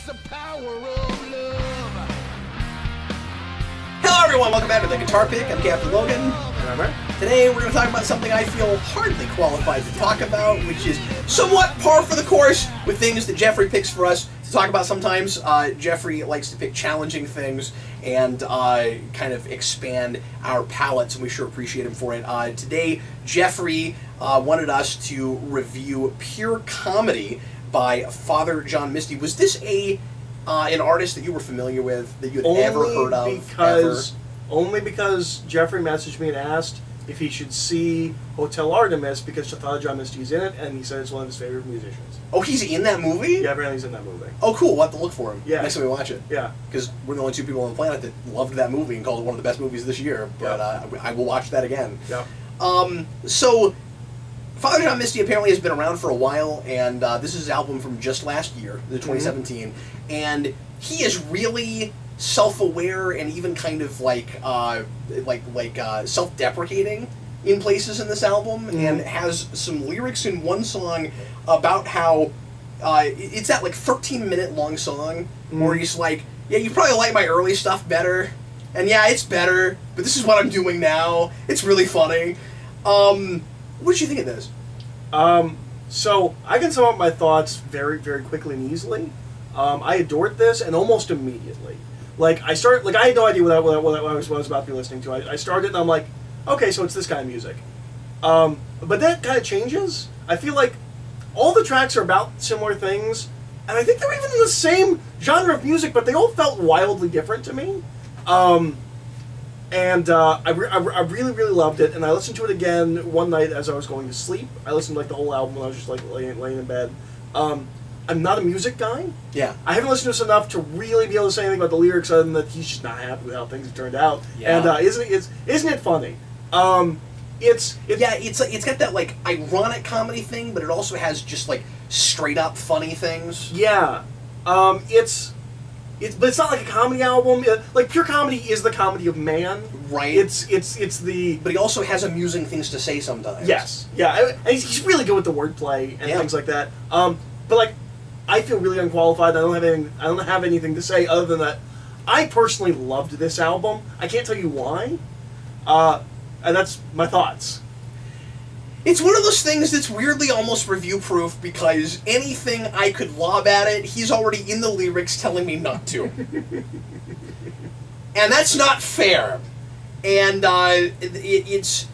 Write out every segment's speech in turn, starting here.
the power of love. Hello everyone, welcome back to the Guitar Pick. I'm Captain Logan. And I'm Art. Today we're going to talk about something I feel hardly qualified to talk about, which is somewhat par for the course with things that Jeffrey picks for us to talk about sometimes. Jeffrey likes to pick challenging things and kind of expand our palettes, and we sure appreciate him for it. Today, Jeffrey wanted us to review Pure Comedy by Father John Misty. Was this an artist that you were familiar with, that you had ever heard of? Only because Jeffrey messaged me and asked if he should see Hotel Artemis because Father John Misty is in it, and he said it's one of his favorite musicians. Oh, he's in that movie? Yeah, apparently he's in that movie. Oh, cool. We'll have to look for him Yeah. next time we watch it. Yeah. Because we're the only two people on the planet that loved that movie and called it one of the best movies this year. But I will watch that again. Yeah. So, Father John Misty apparently has been around for a while, and this is his album from just last year, the 2017, and he is really self-aware and even kind of self-deprecating in places in this album, and has some lyrics in one song about how it's that like 13-minute long song where he's like, yeah, you probably like my early stuff better, and yeah, it's better, but this is what I'm doing now. It's really funny. What did you think of this? So I can sum up my thoughts very, very quickly and easily. I adored this, and almost immediately. Like, I had no idea what I was about to be listening to. I started, and I'm like, okay, so it's this kind of music. But that kind of changes. I feel like all the tracks are about similar things, and I think they're even in the same genre of music, but they all felt wildly different to me. I really, really loved it, and I listened to it again one night as I was going to sleep. I listened to like the whole album when I was just like laying in bed. I'm not a music guy. Yeah. I haven't listened to this enough to really be able to say anything about the lyrics other than that he's just not happy with how things have turned out. Yeah. And isn't it funny? It's got that like ironic comedy thing, but it also has just like straight up funny things. Yeah. But it's not like a comedy album. Like Pure Comedy is the comedy of man, right? But he also has amusing things to say sometimes. Yes, yeah, and he's really good with the wordplay and things like that. But like, I feel really unqualified. I don't have anything to say other than that. I personally loved this album. I can't tell you why, and that's my thoughts. It's one of those things that's weirdly almost review-proof because anything I could lob at it, he's already in the lyrics telling me not to. And that's not fair. And and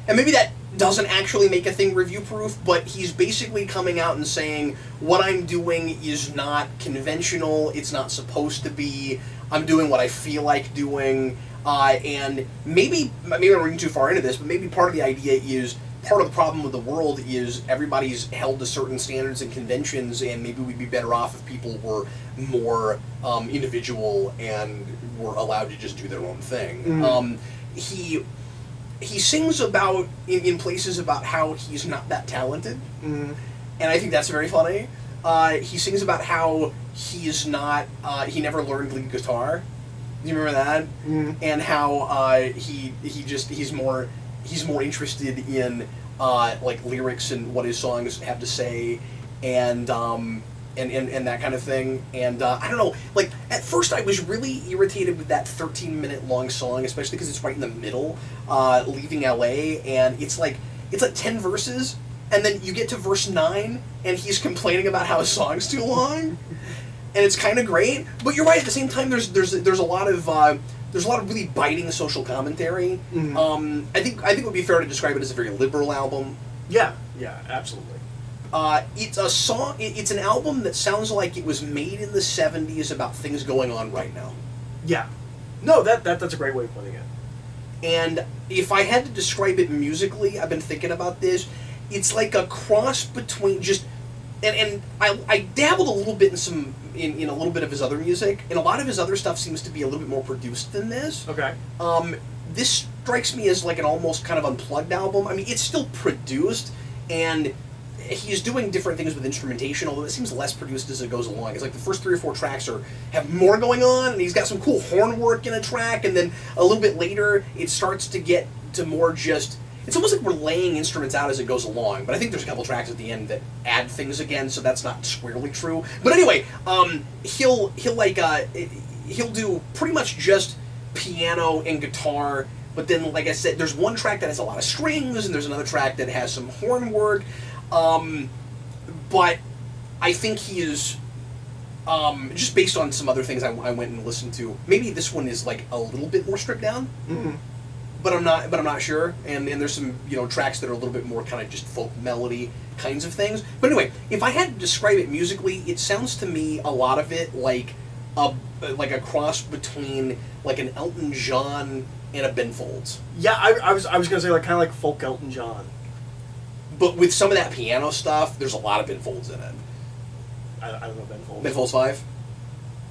maybe that doesn't actually make a thing review-proof, but he's basically coming out and saying, what I'm doing is not conventional, it's not supposed to be, I'm doing what I feel like doing, and maybe I'm reading too far into this, but maybe part of the idea is part of the problem with the world is everybody's held to certain standards and conventions, and maybe we'd be better off if people were more individual and were allowed to just do their own thing. He sings about, in places, about how he's not that talented, and I think that's very funny. He sings about how he's not, he never learned lead guitar. Do you remember that? And how he's more interested in like lyrics and what his songs have to say, and that kind of thing. And I don't know, like at first I was really irritated with that 13-minute long song, especially because it's right in the middle, Leaving LA, and it's like 10 verses, and then you get to verse 9 and he's complaining about how his song's too long, and it's kind of great. But you're right, at the same time there's a lot of really biting social commentary. I think it would be fair to describe it as a very liberal album. Yeah, absolutely. It's an album that sounds like it was made in the 70s about things going on right now. Yeah. No, that's a great way of putting it. And if I had to describe it musically, I've been thinking about this, it's like a cross between just... And I dabbled a little bit in a little bit of his other music, and a lot of his other stuff seems to be a little bit more produced than this. Okay. This strikes me as like an almost kind of unplugged album. I mean, it's still produced, and he's doing different things with instrumentation, although it seems less produced as it goes along. It's like the first 3 or 4 tracks have more going on, and he's got some cool horn work in a track, and then a little bit later, it starts to get to more just it's almost like we're laying instruments out as it goes along. But I think there's a couple tracks at the end that add things again, so that's not squarely true. But anyway, he'll do pretty much just piano and guitar. But then, like I said, there's one track that has a lot of strings, and there's another track that has some horn work. But I think he is, just based on some other things I went and listened to, maybe this one is like a little bit more stripped down. Mm-hmm. But I'm not sure. And there's some tracks that are a little bit more kind of just folk melody kinds of things. But anyway, if I had to describe it musically, it sounds to me a lot of it like a cross between like an Elton John and a Ben Folds. Yeah, I was gonna say like kind of like folk Elton John. But with some of that piano stuff, there's a lot of Ben Folds in it. I don't know Ben Folds. Ben Folds 5?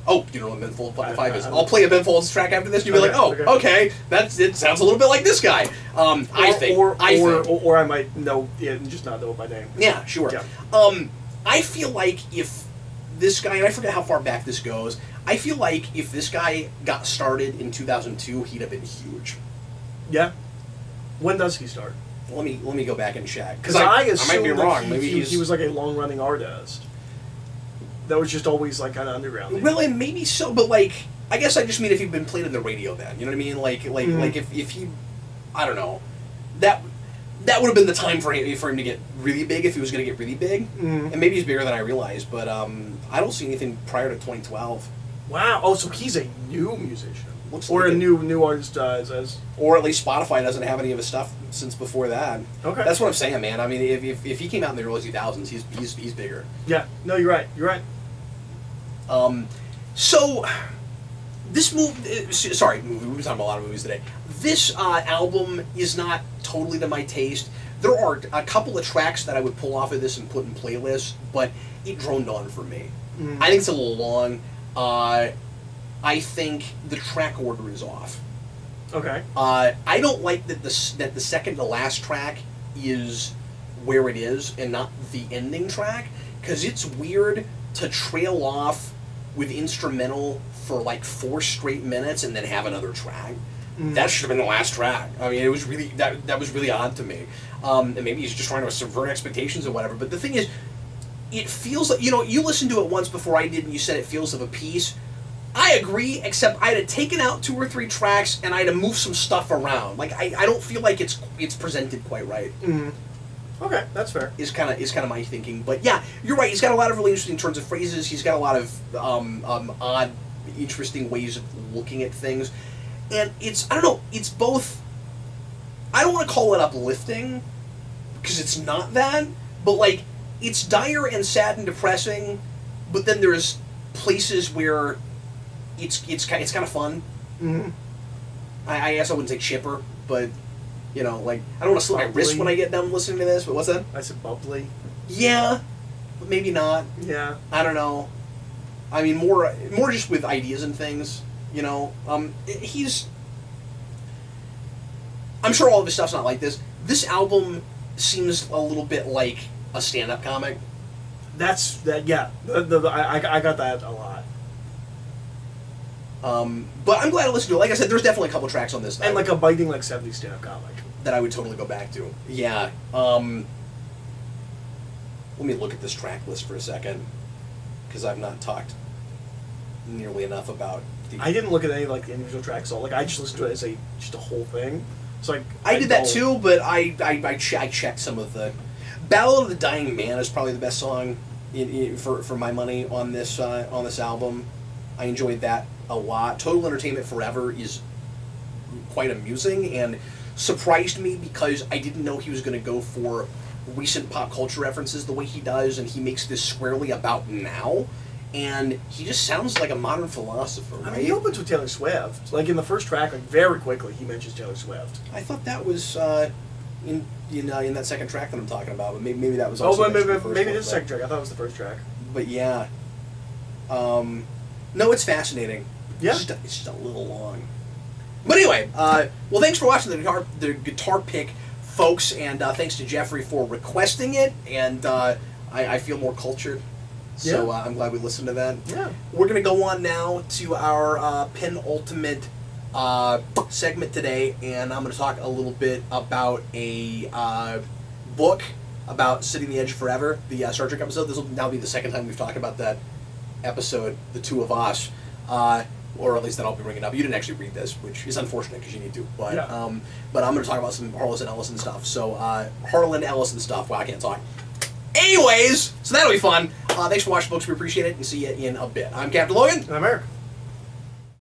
Oh, you know what Ben Folds 5 is? I'll play a Ben Folds track after this, and you'll be like, oh, okay, it sounds a little bit like this guy. I think. Or I might know it and just not know it by name. Yeah, sure. Yeah. I feel like if this guy, and I forget how far back this goes, I feel like if this guy got started in 2002, he'd have been huge. Yeah. When does he start? Let me go back and check, because I might be wrong. Maybe he was like a long running artist that was just always like kind of underground. Well, and maybe so, but like I guess I just mean if he'd been played in the radio then. You know what I mean? Like if he, I don't know, that would have been the time for him to get really big if he was going to get really big. And maybe he's bigger than I realized, but I don't see anything prior to 2012. Wow. Oh, so he's a new musician. Looks or like a new artist as or at least Spotify doesn't have any of his stuff since before that. Okay. That's what I'm saying, man. I mean, if he came out in the early 2000s, he's bigger. Yeah. No, you're right. You're right. So this movie, sorry, we've been talking about a lot of movies today. This album is not totally to my taste. There are a couple of tracks that I would pull off of this and put in playlists, but it droned on for me. I think it's a little long. I think the track order is off. Okay. I don't like that the second to last track is where it is and not the ending track, because it's weird to trail off with instrumental for like 4 straight minutes and then have another track. That should have been the last track. I mean, it was really that was really odd to me. And maybe he's just trying to subvert expectations or whatever. But the thing is, it feels like, you listened to it once before I did, and you said it feels of a piece. I agree, except I'd have taken out 2 or 3 tracks and I'd have moved some stuff around. Like I don't feel like it's presented quite right. Okay, that's fair. Is kind of my thinking. But yeah, you're right. He's got a lot of really interesting turns of phrases. He's got a lot of odd, interesting ways of looking at things, and I don't know. It's both. I don't want to call it uplifting, because it's not that. But like, it's dire and sad and depressing. But then there's places where it's kind of fun. I guess I wouldn't say chipper, but like, I don't want to slip my wrist when I get done listening to this. But what's that? I said bubbly. Yeah, but maybe not. Yeah. I don't know. I mean, more just with ideas and things. He's. I'm sure all of his stuff's not like this. This album seems a little bit like a stand-up comic. That's that. Yeah, I got that a lot. But I'm glad I listened to it. Like I said, there's definitely a couple tracks on this. And like a biting like 70s stand-up comic. That I would totally go back to. Yeah. Let me look at this track list for a second, because I've not talked nearly enough about the... I didn't look at any like the individual tracks, so like I just listened to it as just a whole thing. It's like I did that too, but I checked some of the... Ballad of the Dying Man is probably the best song for my money on this album. I enjoyed that a lot. Total Entertainment Forever is quite amusing and surprised me, because I didn't know he was going to go for recent pop culture references the way he does, and he makes this squarely about now, and he just sounds like a modern philosopher, right? I mean, he opens with Taylor Swift. Like in the first track, like very quickly, he mentions Taylor Swift. I thought that was in that second track that I'm talking about, but maybe that was also... Oh, maybe this second track. I thought it was the first track. But yeah. No, it's fascinating. Yeah. It's just a little long. But anyway, well, thanks for watching the guitar pick, folks, and thanks to Jeffrey for requesting it, and I feel more cultured, so I'm glad we listened to that. Yeah. We're going to go on now to our penultimate segment today, and I'm going to talk a little bit about a book about Sitting the Edge Forever, the Star Trek episode. This will now be the second time we've talked about that episode, the two of us, or at least that I'll be bringing up. You didn't actually read this, which is unfortunate because you need to, but I'm going to talk about some Harlan Ellison stuff. So Harlan Ellison stuff. Wow, I can't talk. Anyways, so that'll be fun. Thanks for watching, folks. We appreciate it, and see you in a bit. I'm Captain Logan. And I'm Eric.